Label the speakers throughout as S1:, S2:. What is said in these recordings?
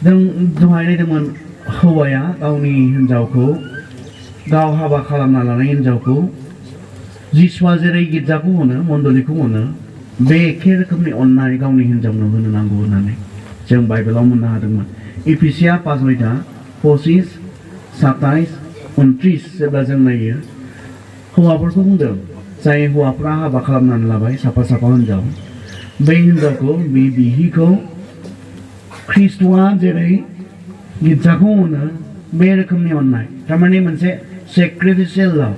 S1: जों दहाय नायदोंमोन हौवाया गावनि हिनजावखौ गाव हाबा खालामना लानाय हिनजावखौ जिसुआ जेरै गिर्जाखौ अनो मण्डलिखौ अनो बे एखे रोखोमनि अननाय गावनि हिनजावनो होनो नांगौ होननानै जों बाइबेलाव मोननो हादोंमोन। इफिसिया 5:25, 27, 29 जेब्ला जों नायो हौवाफोरखौ बुंदों जाय हौवाफ्रा हाबा खालामनानै लाबाय साफा साफा हिनजाव बै हिनजावखौ बिहिखौ ख्रिस्ट'आ जेरै गिर्जाखौ अनो बे रोखोमनि अननाय थारमाने मोनसे सेक्रिफिसियेल लाभ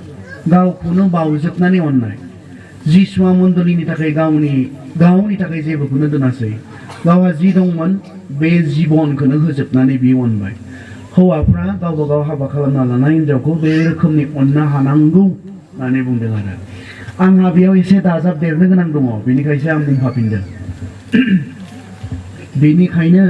S1: गावखौनो बावजोबनानै अननाय जिसुआ मण्डलिनि थाखाय गावनि थाखाय जेबोखौनो दोनासै गावहा जि दंमोन बे जिबनखौनो होजोबनानै बियो अनबाय। हौवाफ्रा गावबा गाव हाबा खालामना लानाय हिनजावखौ बे रोखोमनि अननो हानांगौ होननानै बुंदों आरो आंहा बेयाव एसे दाजाबदेरनो गोनां दङ बेनिखायसो आं बुंफाफिनदों। बेनिखायनो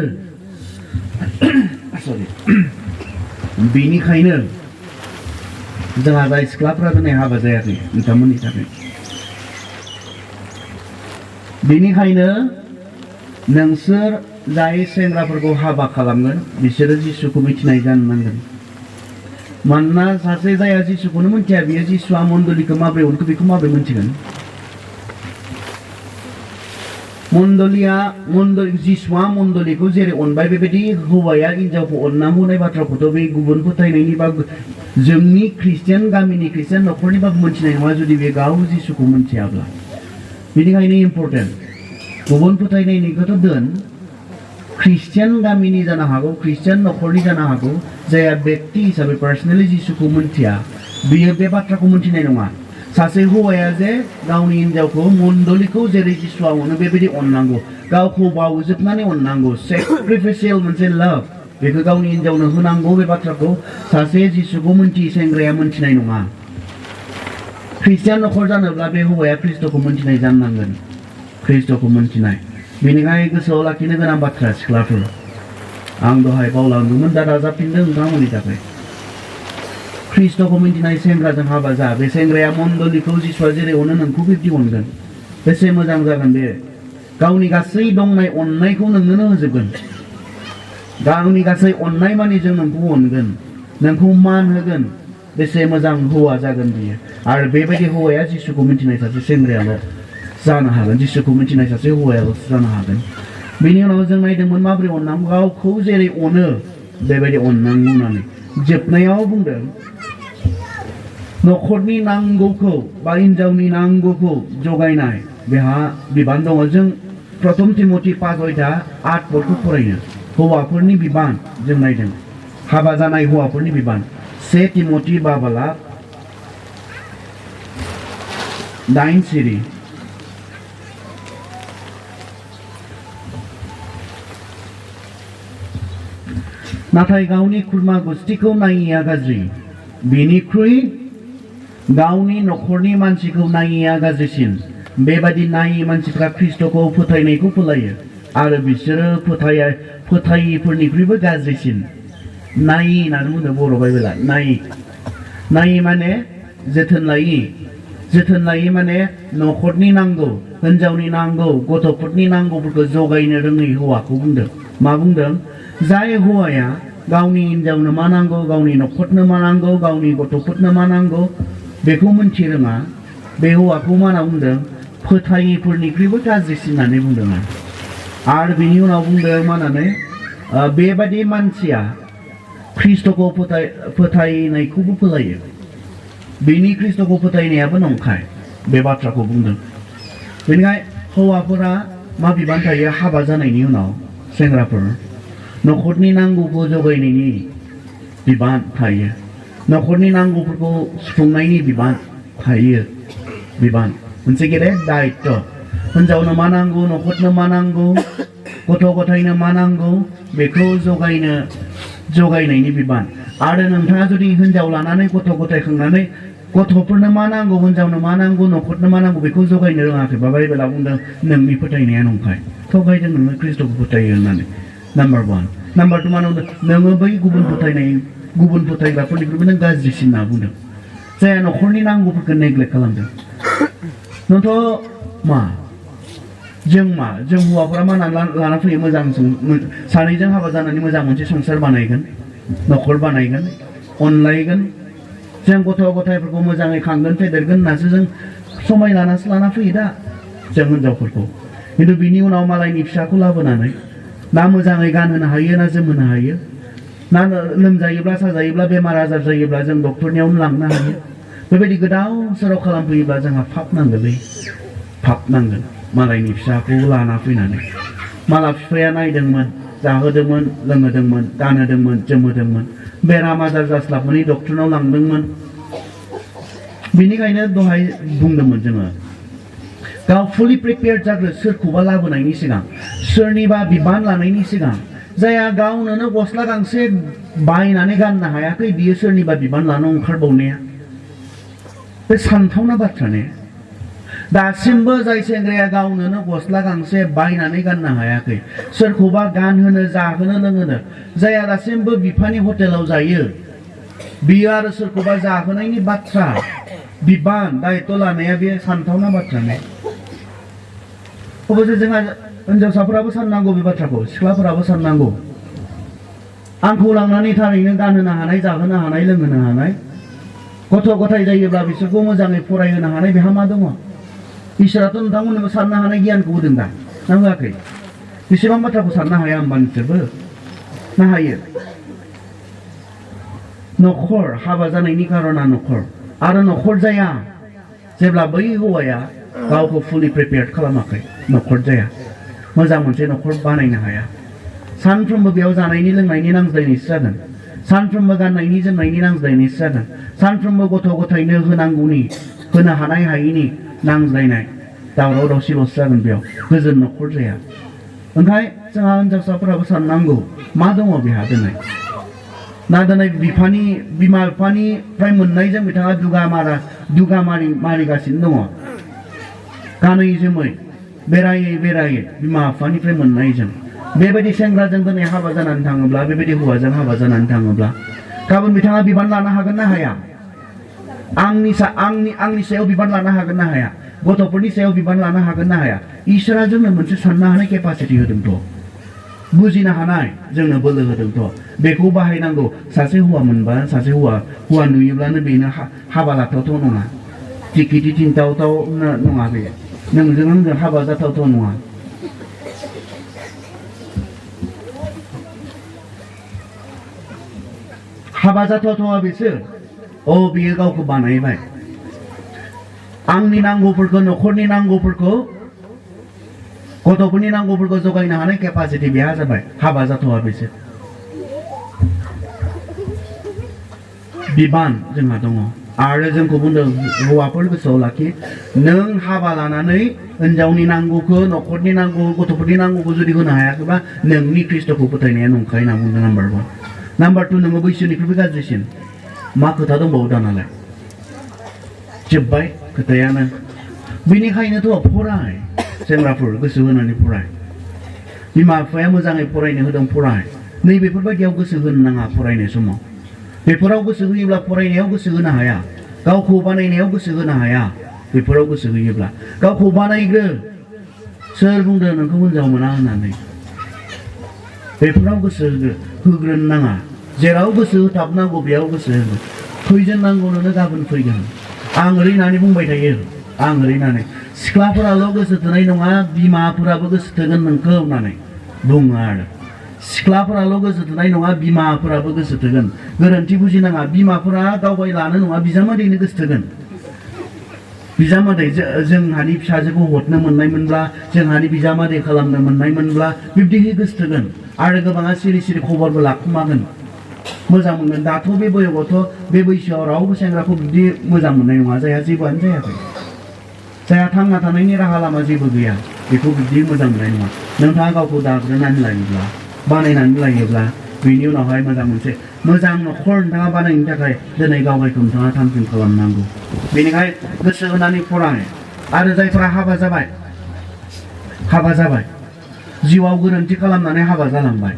S1: जोंहा जाय सिख्लाफ्रा दिनै हाबा जायाखै नोंथांमोननि थाखाय बेनिखायनो नोंसोर जाय सेंग्राफोरखौ हाबा खालामगोन बिसोरो जिसुखौ मिथिनाय जानो नांगोन। मानोना सासे जाया जिसुखौनो मिथिया बियो जिसुआ मण्डलिखौ माबोरै अनखो बेखौ माबोरै मिथिगोन। जिसुआ मण्डलिखौ जेरै अनबाय बेबायदि हौवाया हिनजावखौ अननांगौ होननाय बाथ्राखौथ' बे गुबुन फोथायनायनि बा जोंनि ख्रिस्टियान गामिनि ख्रिस्टियान न'खरनिबाबो मोनथिनाय नङा जुदि बे गाव जिसुखौ मिथियाब्ला। बेनिखायनो इम्परटेन्ट गुबुन फोथायनायनिखौथ' दोन ख्रिस्टियान गामिनि जानो हागौ ख्रिस्टियान न'खरनि जानो हागौ जायहा व्यक्ति हिसाबै पार्सनेलि जिसुखौ मिथिया बियो बे बाथ्राखौ मिथिनाय नङा। सासे हौवाया जे गावनि हिनजावखौ मण्डलिखौ जेरै जिसुआ अनो बेबायदि अननांगौ गावखौ बावजोबनानै अननांगौ सेक्रिफिसियेल मोनसे लाभ बेखौ गावनि हिनजावनो होनांगौ बे बाथ्राखौ सासे जिसुखौ मिन्थियै सेंग्राया मिन्थिनाय नङा। ख्रिस्टियान न'खर जानोब्ला बे हौवाया ख्रिस्ट'खौ मिन्थिनाय जानो नांगोन ख्रिस्ट'खौ मिन्थिनाय। बेनिखायनो गोसोआव लाखिनो गोनां बाथ्रा सिख्लाफोर आं दहाय बावलांदोंमोन दा दाजाबफिनदों नोंथांमोननि थाखाय ख्रिस्ट'खौ मिन्थिनाय सेंग्राजों हाबा जा बे सेंग्राया मण्डलिखौ जिसुआ जेरै अनो नोंखौ बिब्दि अनगोन बेसे मोजां जागोन बे गावनि गासै दंनाय अननायखौ नोंनोनो होजोबगोन गावनि गासै अननाय मानि जों नोंखौ अनगोन नोंखौ मान होगोन बेसे मोजां हौवा जागोन बियो। आरो बेबायदि हौवाया जिसुखौ मिन्थिनाय सासे सेंग्रायाल' जानो हागोन जिसुखौ मिन्थिनाय सासे हौवायाल'सो जानो हागोन। बेनि उनाव जों नायदोंमोन माबोरै अननांगौ गावखौ जेरै अनो बेबायदि अननांगौ होननानै जोबनायाव बुंदों न'खरनि नांगौखौ बा हिनजावनि नांगौखौ जगायनाय बेहा बिबान दङ। जों प्रथम तिमथि 5:8 फरायनो हौवाफोरनि बिबान जों नायदों हाबा जानाय हौवाफोरनि बिबान 1 तिमथि 8 सिरि नाथाय गावनि खुरमा गुस्थिखौ नायिया गाज्रि बेनिख्रुइ गावनि न'खरनि मानसिखौ नायिया गाज्रिसिन। बेबादि नायि मानसिफ्रा ख्रिस्ट'खौ फोथायनायखौ फोलायो आरो बिसोरो फोथायिफोरनिख्रुइबो गाज्रिसिन। नायि होननानै बुंदों बर' बाइबेला नायि माने जोथोन लायि माने न'खरनि नांगौ हिनजावनि नांगौ गथ'फोरनि नांगौफोरखौ जगायनो रोङै हौवाखौ बुंदों। मा बुंदों जाय हौवाया गावनि हिनजावनो मा नांगौ गावनि न'खरनो मा नांगौ गावनि गथ'फोरनो मा नांगौ बेखौ मिथि रोङा बे हौवाखौ मा होनना बुंदों फोथायिफोरनिख्रुइबो गाज्रिसिन होननानै बुंदों। आरो बिनि उनाव बुंदों मा होननानै बेबादि मानसिया ख्रिस्ट'खौ फोथायनायखौबो फोलायो बिनि ख्रिस्ट'खौ फोथायनायाबो नंखाय बे बाथ्राखौ बुंदों। बेनिखायनो हौवाफोरा मा बिबान थायो हाबा जानायनि उनाव सेंग्राफोर न'खरनि नांगौखौ जगायनायनि बिबान थायो न'खरनि नांगौफोरखौ सुफुंनायनि बिबान थायो बिबान मोनसे गेदेर दायित्व। हिनजावनो मा नांगौ न'खरनो मा नांगौ गथ' गथायनो मा नांगौ बेखौ जगायनायनि बिबान। आरो नोंथाङा जुदि हिनजाव लानानै गथ' गथाय खांनानै गथ'फोरनो मा नांगौ हिनजावनो मा नांगौ न'खरनो मा नांगौ बेखौ जगायनो रोङाखैबा बाइबेला बुंदों नोंनि फोथायनाया नंखाय थगायदों नोङो ख्रिस्ट'खौ फोथायो होननानै। नाम्बार 1 नाम्बार 2 मा होनदों नोङो बै गुबुन फोथायग्राफोरनिख्रुइबो नों गाज्रिसिन होनना बुंदों जायहा न'खरनि नांगौफोरखौ नेग्लेक्ट खालामदों। नोंथ' मा जों हौवाफोरा मा लाना फैयो मोजां सानैजों हाबा जानानै मोजां मोनसे संसार बानायगोन न'खर बानायगोन अनलायगोन जों गथ' गथायफोरखौ मोजाङै खांगोन फेदेरगोन होननासो जों समाय लानासो लाना फैयो दा जों हिनजावफोरखौ खिन्थु बिनि उनाव मालायनि फिसाखौ लाबोनानै ना मोजाङै गानहोनो हायो ना जोमहोनो हायो ना लोमजायोब्ला साजायोब्ला बेमार आजार जायोब्ला जों डक्टरनियावनो लांनो हायो बेबायदि गोदाव सोराव खालामफैयोब्ला जोंहा पाप नांगोनलै पाप नांगोन मालायनि फिसाखौ लाना फैनानै माला बिफाया नायदोंमोन जाहोदोंमोन लोंहोदोंमोन गानहोदोंमोन जोमहोदोंमोन बेराम आजार जास्लाबनानै डक्टरनाव लांदोंमोन बेनिखायनो दहाय बुंदोंमोन जोङो गाव फुलि प्रिपेयार जाग्रो सोरखौबा लाबोनायनि सिगां सोरनिबा बिबान लानायनि सिगां जायहा गावनो गस्ला गांसे बायनानै गाननो हायाखै बियो सोरनिबा बिबान लानो ओंखारबावनाया बे सानथावना बाथ्रा ने दासिमबो जाय सेंग्राया गावनो गस्ला गांसे बायनानै गाननो हायाखै सोरखौबा गानहोनो जाहोनो लोंहोनो जायहा दासिमबो बिफानि हटेलाव जायो बियो आरो सोरखौबा जाहोनायनि बाथ्रा बिबान दायित्व लानाया बे सानथावना बाथ्रा ने अबसे जोंहा हिनजावसाफोराबो साननांगौ बे बाथ्राखौ सिख्लाफोराबो साननांगौ आंखौ लांनानै थारैनो गानहोनो हानाय जाहोनो हानाय लोंहोनो हानाय गथ' गथाय जायोब्ला बिसोरखौ मोजाङै फरायहोनो हानाय बेहा मा दङ इसोराथ' नोंथांमोननोबो साननो हानाय गियानखौ होदों दा ना होआखै बेसेबां बाथ्राखौ साननो हाया होमबा नोंसोरबो ना हायो न'खर हाबा जानायनि कारना न'खर आरो न'खर जाया जेब्ला बै हौवाया गावखौ फुलि प्रिपेयार खालामाखै न'खर जाया मोजां मोनसे न'खर बानायनो हाया सानफ्रोमबो बेयाव जानायनि लोंनायनि नांज्लायनायसो जागोन सानफ्रोमबो गाननायनि जोमनायनि नांज्लायनायसो जागोन सानफ्रोमबो गथ' गथायनो होनांगौनि होनो हानाय हायिनि नांज्लायनाय दावराव दावसिल'सो जागोन बेयाव गोजोन न'खर जाया ओंखाय जोंहा हिनजावसाफोराबो साननांगौ मा दङ बेहा दिनै ना दिनै बिमा बिफानिफ्राय मोननायजों बिथाङा दुगा मारिगासिनो दङ गानै जोमै बेरायै बिमा बिफानिफ्राय मोननायजों बेबायदि सेंग्राजों दिनै हाबा जानानै थाङोब्ला बेबायदि हौवाजों हाबा जानानै थाङोब्ला गाबोन बिथाङा बिबान लानो हागोन ना हाया आंनि सायाव बिबान लानो हागोन ना हाया गथ'फोरनि सायाव बिबान लानो हागोन ना हाया इसोरा जोंनो मोनसे साननो हानाय केपासिटि होदोंथ' बुजिनो हानाय जोंनो बोलो होदोंथ' बेखौ बाहायनांगौ सासे हौवा मोनबा सासे हौवा नुयोब्लानो बेनो हाबा लाथावथाव नङा टिकिटि थिनथावथाव नङा बे नोंजों आंजों हाबा जाथावथाव नङा हाबा जाथावथावा बेसो बियो गावखौ बानायबाय आंनि नांगौफोरखौ न'खरनि नांगौफोरखौ गथ'फोरनि नांगौफोरखौ जगायनो हानाय केपासिटि बेहा जाबाय हाबा जाथावा बेसो बिबान जोंहा दङ आरो जोंखौ बुंदों हौवाफोर गोसोआव लाखि नों हाबा लानानै हिनजावनि नांगौखौ न'खरनि नांगौ गथ'फोरनि नांगौखौ जुदि होनो हायाखैबा नोंनि ख्रिस्ट'खौ फोथायनाया नंखाय होनना बुंदों नाम्बार 1 नाम्बार 2 नोङो बैसोनिख्रुइबो गाज्रिसिन मा खोथा दंबावो दानालाय जोब्बाय खोथायानो बेनिखायनोथ' फराय सेंग्राफोर गोसो होनानै फराय बिमा बिफाया मोजाङै फरायनो होदों फराय नैबेफोरबायदियाव गोसो होनो नाङा फरायनाय समाव बेफोराव गोसो होयोब्ला फरायनायाव गोसो होनो हाया गावखौ बानायनायाव गोसो होनो हाया बेफोराव गोसो होयोब्ला गावखौ बानायग्रो सोर बुंदों नोंखौ हिनजाव मोना होननानै बेफोराव गोसो होग्रोनो नाङा जेराव गोसो होथाबनांगौ बेयाव गोसो होगोन फैजेननांगौ नोंनो गाबोन फैगोन आं ओरै होननानै बुंबाय थायो आं ओरै होननानै सिख्लाफोराल' गोसो थोनाय नङा बिमाफोराबो गोसो थोगोन नोंखौ होननानै बुङो आरो सिख्लाफोराल' गोसो थोनाय नङा बिमाफोराबो गोसो थोगोन गोरोन्थि बुजिनाङा बिमाफोरा गावगाय लानो नङा बिजामादैनो गोसो थोगोन बिजामादै जोंहानि फिसाजोखौ हरनो मोननायमोनब्ला जोंहानि बिजामादै खालामनो मोननायमोनब्ला बिब्दिहै गोसो थोगोन आरो गोबाङा सिरि खबरबो लाखुमागोन मोजां मोनगोन दाथ' बे बैसोआवथ' बे बैसोआव रावबो सेंग्राखौ बिदि मोजां मोननाय नङा जायहा जेबोआनो जायाखै जायहा थांना थानायनि राहा लामा जेबो गैया बेखौ बिदि मोजां मोननाय नङा नोंथाङा गावखौ दाग्रोनानै लायोब्ला बानायनानै लायोब्ला बेनि उनावहाय मोनसे मोजां न'खर नोंथाङा बानायनो थाखाय दिनै गावगायखौ नोंथाङा थामथिम खालामनांगौ बेनिखायनो गोसो होनानै फराय आरो जायफोरा हाबा जाबाय जिउआव गोरोन्थि खालामनानै हाबा जालांबाय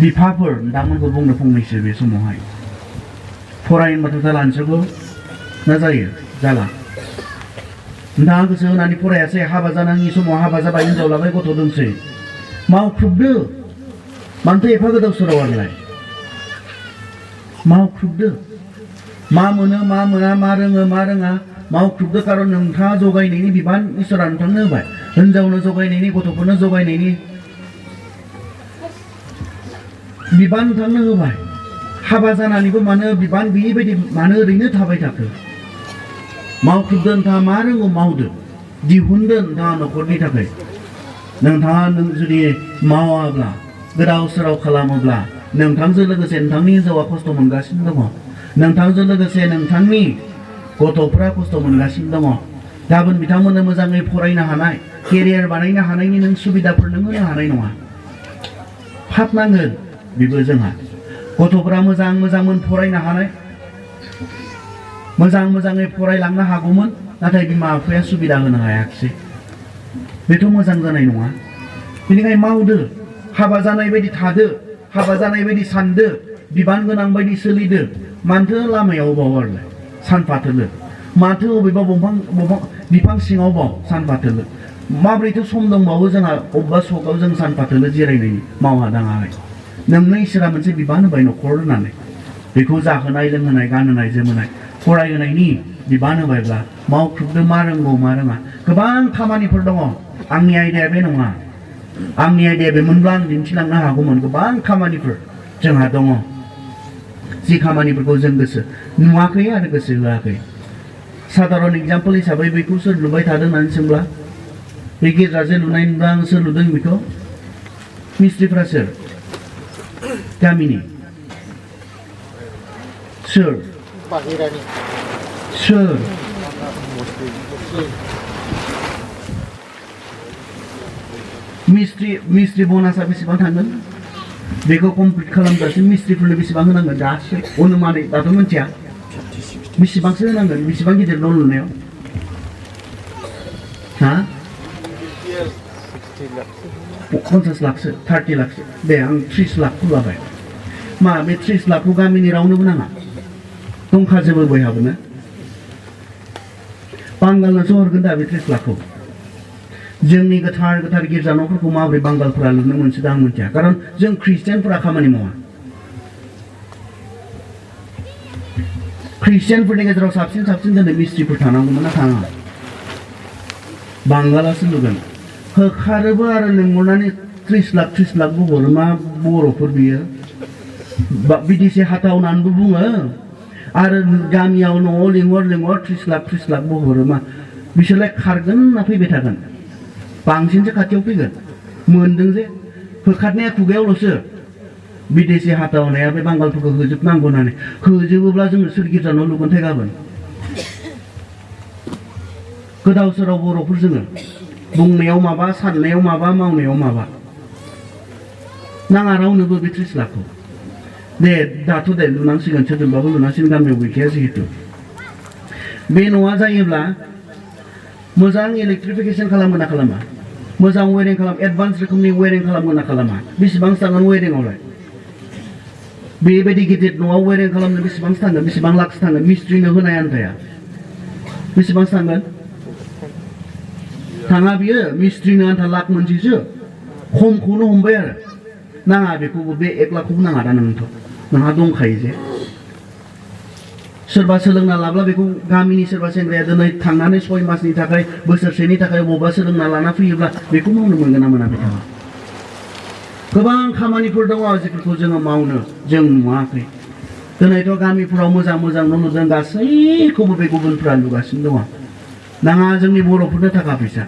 S1: बिफाफोर नोंथांमोनखौ बुंनो फंनैसो बे समावहाय फरायनोबाथ' जाला नोंसोरबो ना जायो जाला नोंथाङा गोसो होनानै फरायासै हाबा जानाङि समाव हाबा जाबाय हिनजाव लाबाय गथ' दंसै मावख्रुबदो मानोथो एफा गोदाव सोरावालाय मावख्रुबदो मा मोनो मा मोना मा रोङो मा रोङा मावख्रुबदो कारन नोंथाङा जगायनायनि बिबान इसोरा नोंथांनो होबाय हिनजावनो जगायनायनि गथ'फोरनो जगायनायनि बिबान नोंथांनो होबाय हाबा जानानैबो मानो बिबान गैयै बायदि मानो ओरैनो थाबाय थाखो मावख्रुबदो नोंथाङा मा रोङो मावदो दिहुनदो नोंथाङा न'खरनि थाखाय नोंथाङा जुदि मावाब्ला गोदाव सोराव खालामोब्ला नोंथांजों लोगोसे नोंथांनि हिनजावा खस्थ' मोनगासिनो दङ नोंथांजों लोगोसे नोंथांनि गथ'फ्रा खस्थ' मोनगासिनो दङ गाबोन बिथांमोननो मोजाङै फरायनो हानाय केरियार बानायनो हानायनि नों सुबिदाफोर नों होनो हानाय नङा फाप नांगोन बेबो जोंहा गथ'फ्रा मोजां फरायनो हानाय मोजाङै फरायलांनो हागौमोन नाथाय बिमा बिफाया सुबिदा होनो हायाखिसै बेथ' मोजां जानाय नङा बेनिखायनो मावदो हाबा जानाय बायदि थादो हाबा जानाय बायदि सानदो बिबान गोनां बायदि सोलिदो मानोथो लामायाव बाव आरोलाय सानफाथोलो माथो अबेबा बिफां सिङाव बाव सानफाथोलो माब्रैथो सम दंबावो जोंहा अबेबा सकआव जों सानफाथोलो जिरायनायनि मावा दाङाहाय नोंनो इसोरा मोनसे बिबान होबाय न'खर होनानै बेखौ जाहोनाय लोंहोनाय गानहोनाय जोमहोनाय फरायहोनायनि बिबान होबायब्ला मावख्रुबदो मा रोंगौ मा रोङा गोबां खामानिफोर दङ आंनि आयदाया बे नङा आंनि आयदाया बेमोनब्ला आं दिन्थिलांनो हागौमोन गोबां खामानिफोर जोंहा दङ जि खामानिफोरखौ जों गोसो नुवाखै आरो गोसो होआखै साधारन एग्जाम्पल हिसाबै बेखौ सोर लुबाय थादों होननानै सोंब्ला बे गिर्जाजे लुनाय नुब्ला आं सोर लुदों बेखौ मिस्ट्रिफ्रा सोर गामिनि सोर सोर मिस्ट्रि बनासा बेसेबां थांगोन बेखौ कमप्लिट खालामजासिम मिस्ट्रिफोरनो बेसेबां होनांगोन दासो अनुमानै दाथ' मिथिया बेसेबांसो होनांगोन बेसेबां गिदिर न' लुनायाव हा 50 लाखसो 30 लाखसो दे आं 30 लाखखौ लाबाय मा बे 30 लाखखौ गामिनि रावनोबो नाङा दंखाजोबो बयहाबोनो बांगालनोसो हरगोन दा बे 30 लाखखौ जोंनि गोथार गिर्जा न'फोरखौ माबोरै बांगालफोरा लुनो मोनसोदों आं मिथिया कारन जों ख्रिस्टियानफोरा खामानि मावा ख्रिस्टियानफोरनि गेजेराव साबसिन दिनै मिस्ट्रिफोर थानांगौमोन ना थाङा बांगालासो लुगोन होखारोबो आरो लिंहरनानै 30 लाखबो हरो मा बर'फोर बियो बिदिसि हाथावनानैबो बुङो आरो गामियाव न'आव लिंहर 30 लाखबो हरो मा बिसोरलाय खारगोन ना फैबाय थागोन बांसिनसो खाथियाव फैगोन मोनदों जे होखारनाया खुगायावल'सो बिदेशि हाथावनाया बे बांगालफोरखौ होजोबनांगौ होननानै होजोबोब्ला जोङो सोर गिर्जा न' लुगोनथाय गाबोन गोदाव सोराव बर'फोर जोङो बुंनायाव माबा साननायाव माबा मावनायाव माबा नाङा रावनोबो बे 30 लाखखौ दे दाथ' दे लुनांसिगोन सोरजोंबाबो लुनांसिगोन गामियाव गैखाया जिहेतु बे न'आ जायोब्ला मोजां इलेक्ट्रिफिकेसन खालामगोन ना खालामा मोजां वेरिं खालाम एडभान्स रोखोमनि वेरिं खालामगोन ना खालामा बेसेबांसो थांगोन वेरिंआवलाय बेबायदि गिदिर न'आव वेरिं खालामनो बेसेबांसो थांगोन बेसेबां लाखसो थांगोन मिस्ट्रिनो होनाय आन्थाया बेसेबांसो थांगोन थाङा बियो मिस्ट्रिनो आन्था लाख मोनसेसो खमखौनो हमबाय आरो नाङा बेखौबो बे 1 लाखखौबो नाङा दा नोंहा दंखायो जे सोरबा सोलोंना लाब्ला बेखौ गामिनि सोरबा सेंग्राया दिनै थांनानै 6 मासनि थाखाय बोसोरसेनि थाखाय बबेबा सोलोंना लाना फैयोब्ला बेखौ मावनो मोनगोन ना मोना बिथाङा गोबां खामानिफोर दङ जेफोरखौ जोङो मावनो जों नुवाखै दिनैथ' गामिफोराव मोजां न' लुदों गासैखौबो बे गुबुनफ्रा लुगासिनो दङ नाङा जोंनि बर'फोरनो थाखा फैसा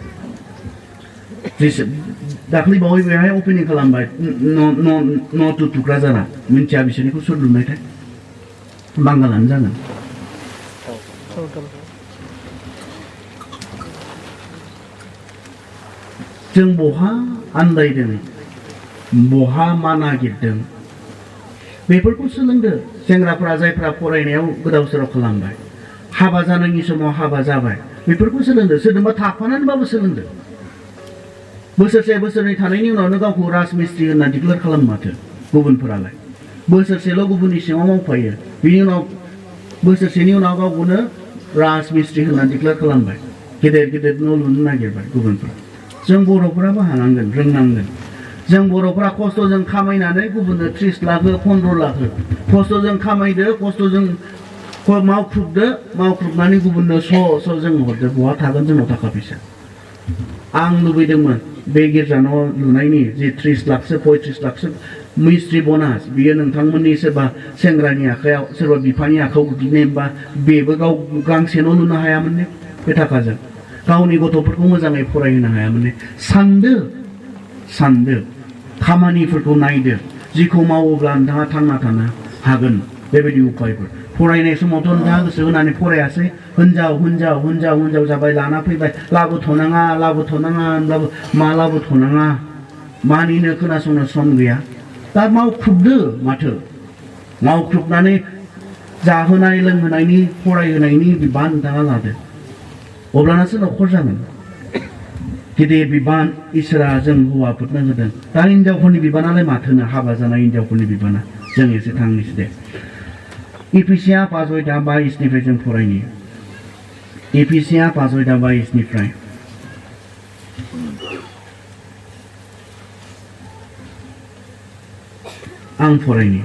S1: दाख्लै बावै बेहाय अपेनिं खालामबाय न' टुक्राझारा मिन्थिया बिसोरनिखौ सोर लुनायथाय बांगालानो जागोन जों बहा आन्दायदों बहा मा नागिरदों बेफोरखौ सोलोंदो सेंग्राफोरा जायफ्रा फरायनायाव गोदाव सोराव खालामबाय हाबा जानायनि समाव हाबा जाबाय बेफोरखौ सोलोंदो सोरजोंबा थाफानानैबाबो सोलोंदो बोसोरसे बोसोरनै थानायनि उनावनो गावखौ राजमिस्ट्रि होनना डिक्लेयार खालामो माथो गुबुनफोरालाय बोसोरसेल' गुबुननि सिङाव मावफायो बिनि उनाव बोसोरसेनि उनाव गावखौनो राजमिस्ट्रि होनना डिक्लेयार खालामबाय गेदेर गेदेर न' लुनो नागिरबाय गुबुनफोरा जों बर'फोराबो हानांगोन रोंनांगोन जों बर'फोरा खस्थ'जों खामायनानै गुबुननो 30 लाख 15 लाख खस्थ'जों खामायदो खस्थ'जों मावख्रुबनानै गुबुननो स' जों हरदो बहा थागोन जोंनाव थाखा फैसा आं लुबैदोंमोन बे गिर्जा न' लुनायनि जे 30 लाखसो 35 लाखसो मिस्ट्रि बनास बियो नोंथांमोननि सोरबा सेंग्रानि आखायाव सोरबा बिफानि आखायाव गोग्लैनायबा बेबो गाव गांसे न' लुनो हायामोन ने बे थाखाजों गावनि गथ'फोरखौ मोजाङै फरायहोनो हायामोन ने सानदो खामानिफोरखौ नायदो जिखौ मावोब्ला नोंथाङा थांना थानो हागोन बेबायदि उपायफोर फरायनाय समावथ' नोंथाङा गोसो होनानै फरायासै हिनजाव जाबाय लाना फैबाय लाबोथ'नाङा होनब्लाबो मा लाबोथ'नाङा मानिनो खोनासंनो सम गैया दा मावख्रुबदो माथो मावख्रुबनानै जाहोनाय लोंहोनायनि फरायहोनायनि बिबान नोंथाङा लादो अब्लानासो न'खर जागोन गिदिर बिबान इसोरा जों हौवाफोरनो होदों दा हिनजावफोरनि बिबानालाय माथोनो हाबा जानाय हिनजावफोरनि बिबाना जों एसे थांनोसै दे इफिसिया 5:22 जों फरायनि इफिसिया 5:22 आं फरायनि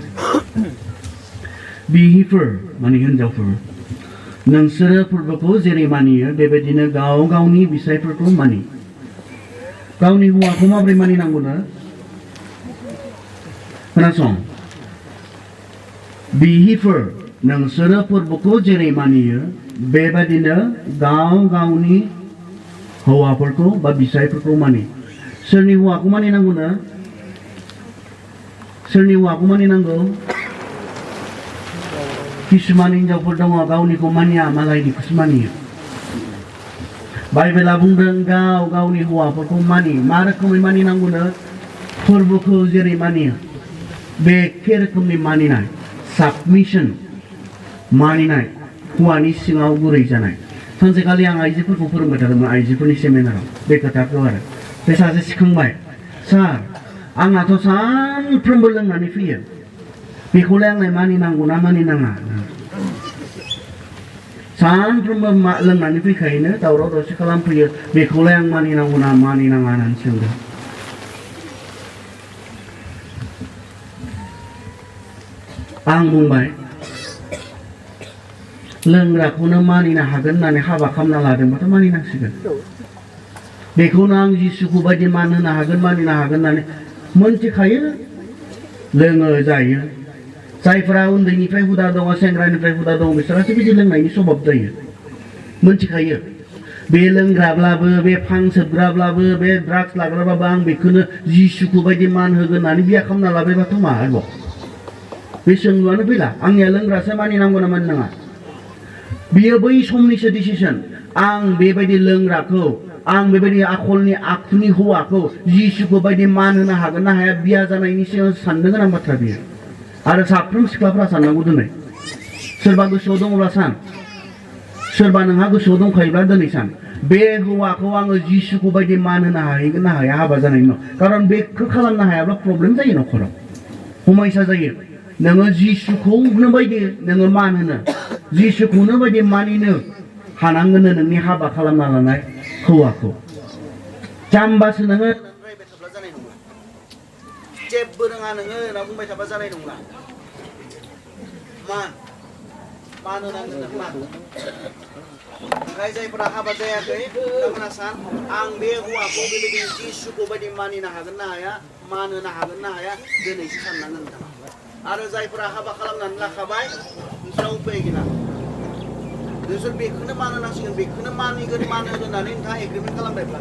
S1: बिहिफोर माने हिनजावफोर नोंसोरो फोरबोखौ जेरै मानियो बेबायदिनो गाव गावनि बिसायफोरखौ मानि गावनि हौवाखौ माबोरै मानिनांगौनो खोनासं बिहिफोर नोंसोरो फोरबोखौ जेरै मानियो बेबायदिनो गाव गावनि हौवाफोरखौ बा बिसायफोरखौ मानि सोरनि हौवाखौ मानिनांगौनो सोरनि हौवाखौ मानिनांगौ किसुमान हिनजावफोर दङ गावनिखौ मानिया मालायनिखौसो मानियो बाइबेला बुंदों गाव गावनि हौवाफोरखौ मानि मा रोखोमै मानिनांगौनो फोरबोखौ जेरै मानियो बे एखे रोखोमनि मानिनाय साबमिशन मानिनाय हौवानि सिङाव गुरै जानाय सानसेखालि आं आइजोफोरखौ फोरोंबाय थादोंमोन आइजोफोरनि सेमिनाराव बे खोथाखौ आरो बे सासे सिखांबाय सार आंनाथ' सानफ्रोमबो लोंनानै फैयो बेखौलाय आंलाय मानिनांगौ ना मानिनाङा सानफ्रोमबो लोंनानै फैखायोनो दावराव दावसि खालामफैयो बेखौलाय आं मानिनांगौ ना मानिनाङा होननानै सोंदों आं बुंबाय लोंग्राखौनो मानिनो हागोन होननानै हाबा खालामना लादोंबाथ' मानिनांसिगोन बेखौनो आं जिसुखौ बायदि मान होनो हागोन मानिनो हागोन होननानै मोनथिखायो लोङो जायो जायफोरा उन्दैनिफ्राय हुदा दङ सेंग्रानिफ्राय हुदा दङ बिसोरासो बिदि लोंनायनि सभाब जायो मोनथिखायो बे लोंग्राब्लाबो बे फां सोबग्राब्लाबो बे ड्राग्स लाग्राब्लाबो आं बेखौनो जिसुखौ बायदि मान होगोन होननानै बिया खालामना लाबायबाथ' मा आरोबाव बे सोंलुआनो फैला आंनिया लोंग्रासो मानिनांगौ ना मानिनाङा बियो बै समनिसो डिसिसन आं बेबायदि लोंग्राखौ आं बेबायदि आखुनि हौवाखौ जिसुखौ बायदि मान होनो हागोन ना हाया बिया जानायनि सिगां साननो गोनां बाथ्रा बियो आरो साफ्रोम सिख्लाफ्रा साननांगौ दिनै सोरबा गोसोआव दङब्ला सान सोरबा नोंहा गोसोआव दंखायोब्ला दिनै सान बे हौवाखौ आङो जिसुखौ बायदि मान होनो हाहैगोन ना हाया हाबा जानायनि उनाव खारन बेखौ खालामनो हायाब्ला प्रब्लेम जायो न'खराव समयसा जायो नोङो जिसुखौनो बायदि नोङो मान होनो जिसुखौनो बायदि मानिनो हानांगोन नोंनि हाबा खालामना लानाय हौवाखौ जाम्बासो नोङो रायबाय थाब्ला जानाय नङा जेबो रोङा नोङो होनना बुंबाय थाबा जानाय नंला मान होनांगोन नों मान ओमफ्राय जायफोरा हाबा जायाखै बिथांमोना सान आं बे हौवाखौ बेबायदि जिसुखौ बायदि मानिनो हागोन ना हाया मान होनो हागोन ना हाया दिनैसो साननांगोन नोंथाङा आरो जायफोरा हाबा खालामनानै लाखाबाय नोंसोरा उपाय गैला नोंसोर बेखौनो मान होनांसिगोन बेखौनो मानिगोन मान होगोन होननानै नोंथाङा एग्रिमेन्ट खालामबायब्ला